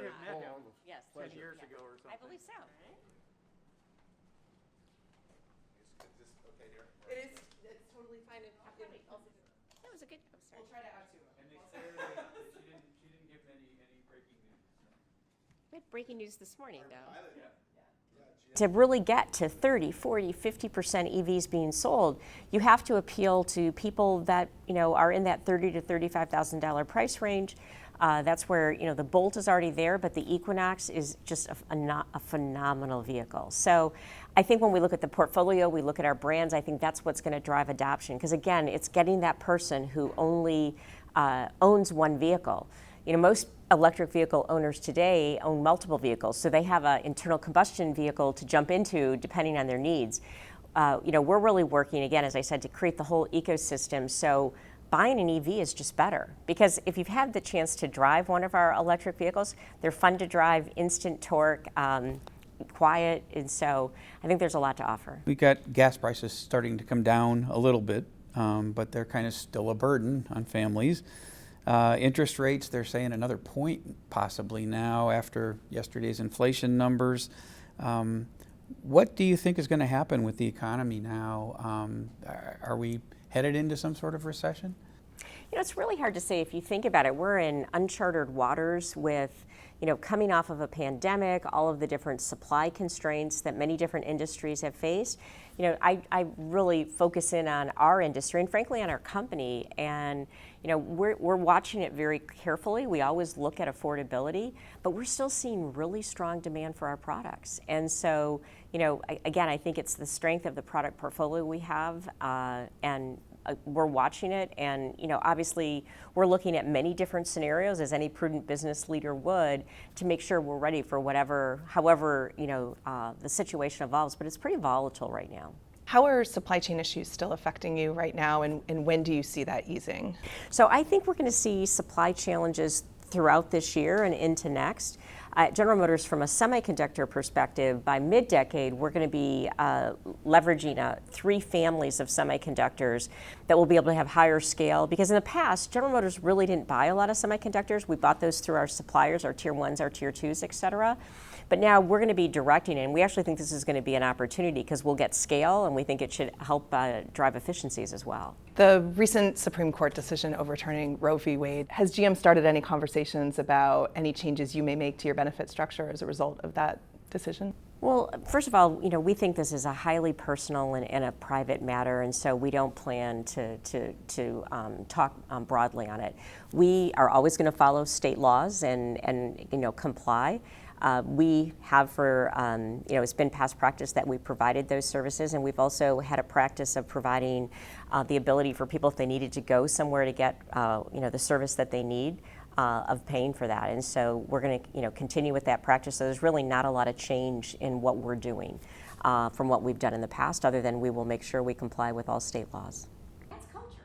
might have met him Yes. 10 years ago or something. I believe so. Is this okay here? It is. It's totally fine. That was a good. I'm sorry. We'll try to add to it. And they say that she didn't give any breaking news. We had breaking news this morning, though. Pilot. To really get to 30, 40, 50% EVs being sold, you have to appeal to people that are in that $30,000 to $35,000 price range. That's where the Bolt is already there, but the Equinox is just a phenomenal vehicle. So I think when we look at the portfolio, we look at our brands, I think that's what's going to drive adoption. Because again, it's getting that person who only owns one vehicle. Most electric vehicle owners today own multiple vehicles, so they have an internal combustion vehicle to jump into depending on their needs. We're really working, again, as I said, to create the whole ecosystem. So buying an EV is just better, because if you've had the chance to drive one of our electric vehicles, they're fun to drive, instant torque, quiet, and so I think there's a lot to offer. We got gas prices starting to come down a little bit, but they're kind of still a burden on families. Interest rates, they're saying another point possibly now after yesterday's inflation numbers. What do you think is going to happen with the economy now? Are we headed into some sort of recession? It's really hard to say. If you think about it, we're in uncharted waters with coming off of a pandemic, all of the different supply constraints that many different industries have faced. I really focus in on our industry and frankly on our company, and we're watching it very carefully. We always look at affordability, but we're still seeing really strong demand for our products. And so, again, I think it's the strength of the product portfolio we have, and we're watching it, and obviously we're looking at many different scenarios, as any prudent business leader would, to make sure we're ready for however the situation evolves. But it's pretty volatile right now. How are supply chain issues still affecting you right now, and when do you see that easing? So I think we're going to see supply challenges throughout this year and into next. At General Motors, from a semiconductor perspective, by mid-decade, we're going to be leveraging 3 families of semiconductors that will be able to have higher scale. Because in the past, General Motors really didn't buy a lot of semiconductors. We bought those through our suppliers, our tier 1s, our tier 2s, et cetera. But now we're going to be directing it, and we actually think this is going to be an opportunity because we'll get scale, and we think it should help drive efficiencies as well. The recent Supreme Court decision overturning Roe v. Wade, has GM started any conversations about any changes you may make to your benefit structure as a result of that decision? Well, first of all, we think this is a highly personal and a private matter, and so we don't plan to talk broadly on it. We are always going to follow state laws and comply. We have it's been past practice that we provided those services, and we've also had a practice of providing the ability for people, if they needed to go somewhere to get the service that they need, of paying for that. And so we're going to continue with that practice. So there's really not a lot of change in what we're doing from what we've done in the past, other than we will make sure we comply with all state laws. That's culture.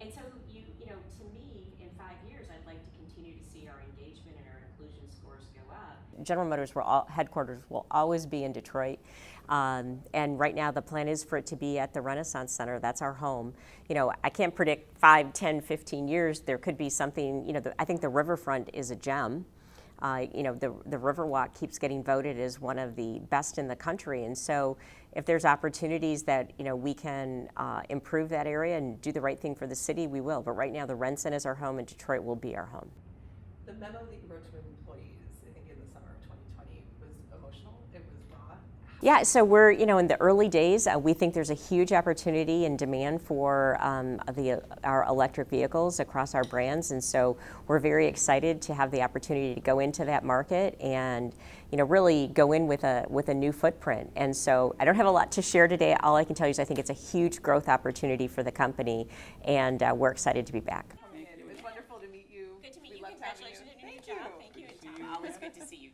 And so to me, in 5 years, I'd like to continue to see our engagement and our inclusion scores go up. General Motors headquarters will always be in Detroit. And right now the plan is for it to be at the Renaissance Center. That's our home. I can't predict 5, 10, 15 years. There could be something, I think the riverfront is a gem. The Riverwalk keeps getting voted as one of the best in the country. And so if there's opportunities that, we can improve that area and do the right thing for the city, we will. But right now the Ren Center is our home, and Detroit will be our home. The memo that you wrote to employees, I think in the summer of 2020, was emotional. It was raw. Yeah, so we're, in the early days, we think there's a huge opportunity and demand for our electric vehicles across our brands, and so we're very excited to have the opportunity to go into that market and, really go in with a new footprint. And so I don't have a lot to share today. All I can tell you is I think it's a huge growth opportunity for the company, and we're excited to be back. It was wonderful to meet you. Good to meet you. Congratulations on your new job. Thank you. Always good to see you.